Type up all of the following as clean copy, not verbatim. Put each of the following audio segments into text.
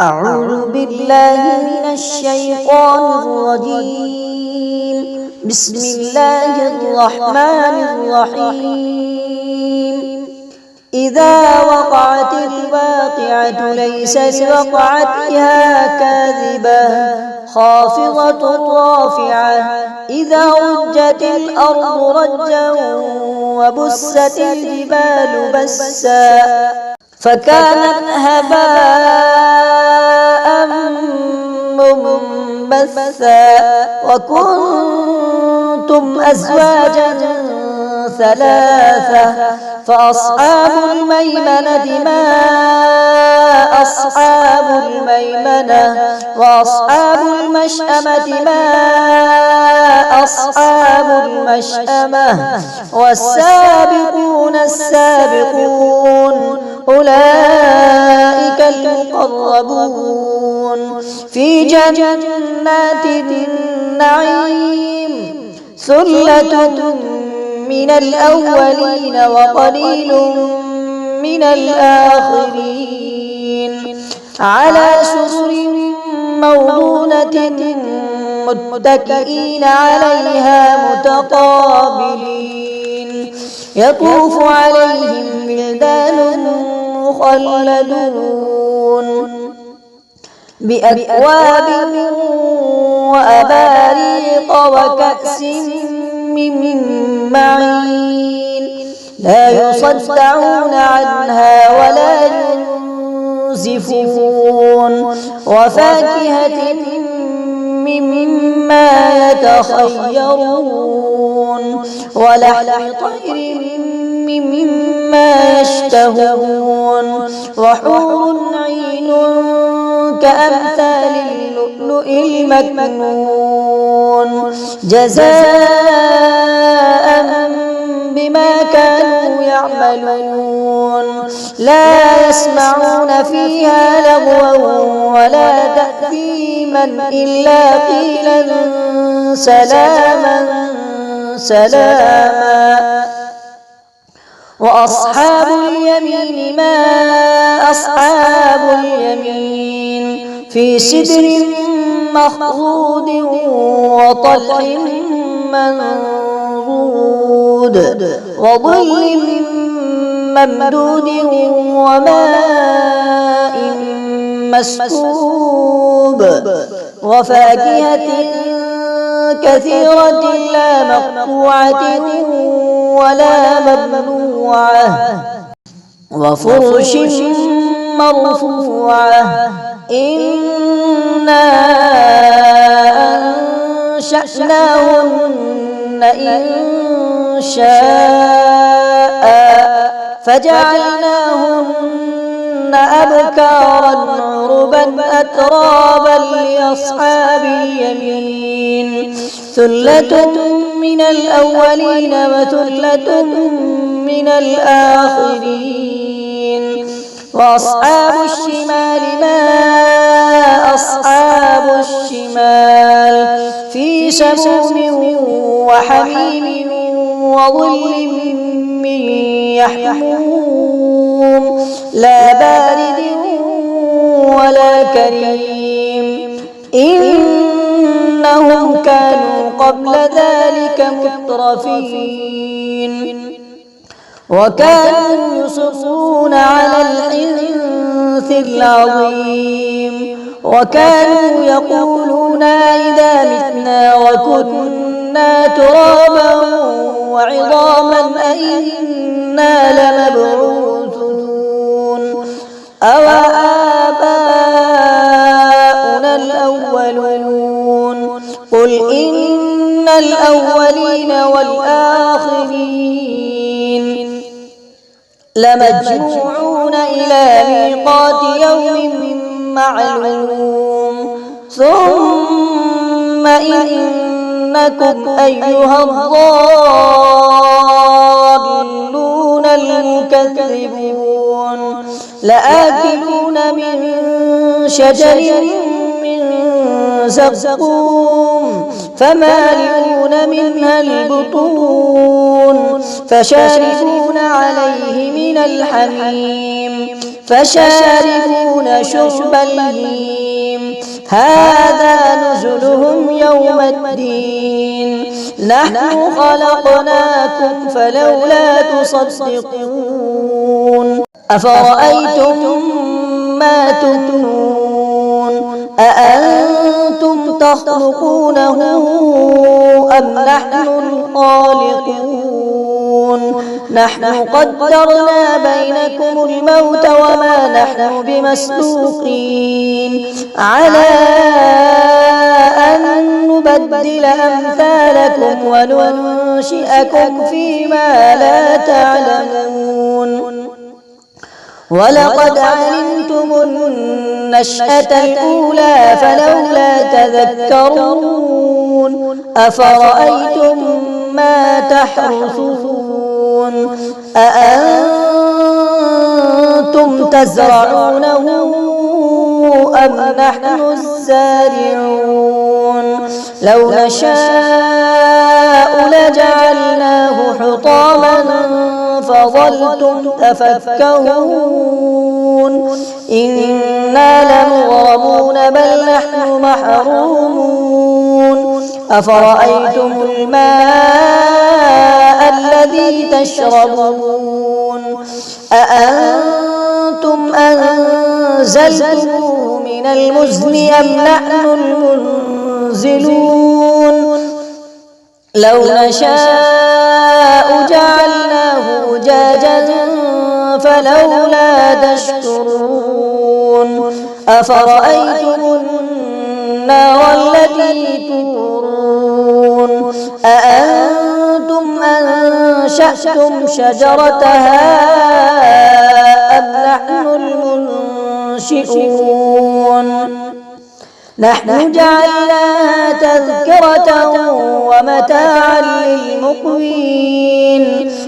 أعوذ بالله من الشيطان الرجيم. بسم الله الرحمن الرحيم. إذا وقعت الواقعة ليس لوقعتها كاذبة خافضة رافعة إذا رجت الأرض رجا وبست الجبال بسا فكانت هباء منبثا وكنتم أزواجا ثلاثة فأصحاب الميمنة ما أصحاب الميمنة وأصحاب المشأمة ما أصحاب المشأمة والسابقون السابقون أولئك المقربون في جنات النعيم ثلة من الأولين وقليل من الآخرين على سرر موضونة متكئين عليها متقابلين يطوف عليهم ولدان مخلدون بأكواب وأباريق وكأس من معين لا يصدعون عنها ولا ينزفون وفاكهة مما يتخيرون ولحم طير مما يشتهون وحور عين كأمثال اللؤلؤ المكنون جزاء بما كانوا يعملون لا يسمعون فيها لغوا ولا تأثيما إلا قيلا سلاما سلاما وأصحاب اليمين ما أصحاب اليمين في سدر مخضود وطلح منضود وظل ممدود وماء مسكوب وفاكهة كثيرة لا مقطوعة ولا ممنوعة وفرش مرفوعة إنا أنشأناهن إنشاء فجعلناهن أبكارا عربا أترابا لأصحاب اليمين ثلة من الأولين وثلة من الآخرين وأصحاب الشمال ما أصحاب الشمال في سموم وحميم وظل من يحموم لا بارد ولا كريم إنهم كانوا قبل ذلك مترفين وكانوا يصرون على الحنث العظيم وكانوا يقولون إذا متنا وكنا ترابا وعظاما أئنا لمبعوثون أوآباؤنا الأولون قل إن الأولين والآخرين لمجموعون إلى ميقات يوم معلوم ثم إنكم أيها الضالون المكذبون لآكلون من شجر من زقوم فمالئون منها البطون فشاربون عليه من الحميم فشاربون شرب الهيم هذا نزلهم يوم الدين نحن خلقناكم فلولا تصدقون أفرأيتم ما تمنون أأنتم تخلقونه أم نحن الخالقون نحن قدرنا بينكم الموت وما نحن بمسبوقين على أن نبدل أمثالكم وننشئكم فيما لا تعلمون ولقد علمتم النشأة الأولى فلولا تذكرون أفرأيتم ما تحرثون أأنتم تزرعونه أم نحن الزارعون لو نشاء لجعلناه حطاما فظلتم تفكهون إنا لمغرمون بل نحن محرومون أفرأيتم الماء الذي تشربون أأنتم أنزلتموه من المزن أم نحن المنزلون لو نشاء جعلناه أجاجا فلولا تشكرون أفرأيتم النار التي تورون أأنتم أنشأتم شجرتها أم نحن المنشئون نحن جعلناها تذكرة ومتاعا للمقوين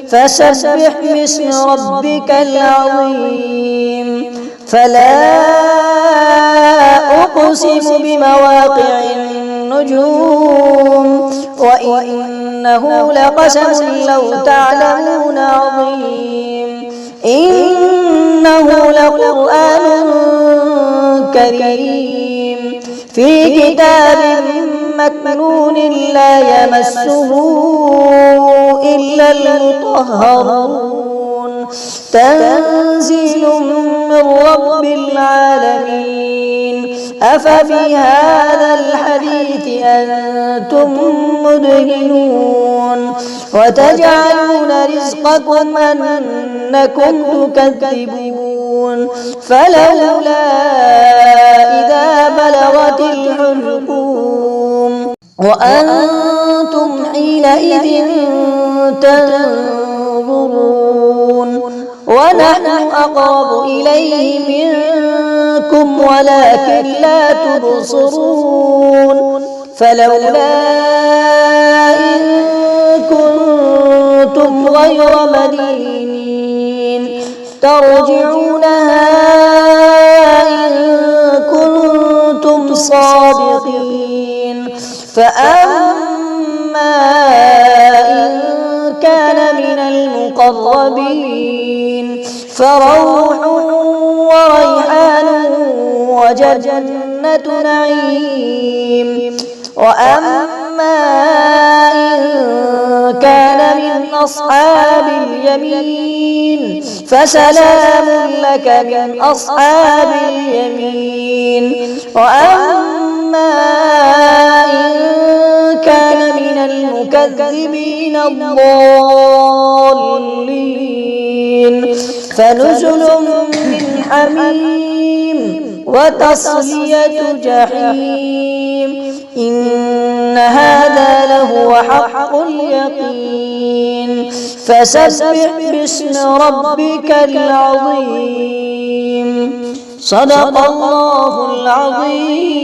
فسبح باسم ربك العظيم فلا أقسم بمواقع النجوم وإنه لقسم لو تعلمون عظيم إنه لقرآن كريم في كتاب مكنون لا يمسه إلا المطهرون تنزيل من رب العالمين أففي هذا الحديث أنتم مدهنون وتجعلون رزقكم أنكم تكذبون فلولا إذا بلغت الحلقوم وأنتم حينئذ تنظرون ونحن أقرب إليه منكم ولكن لا تبصرون فلولا إن كنتم غير مدينين ترجعونها إن كنتم صادقين فأما إن كان من المقربين فروح وريحان وجنة نعيم وأما إن كان من أصحاب اليمين فسلام لك من أصحاب اليمين وأما إن كان من المكذبين الضالين فنزل من حميم وتصلية جحيم إن هذا لهو حق اليقين فسبح باسم ربك العظيم صدق الله العظيم.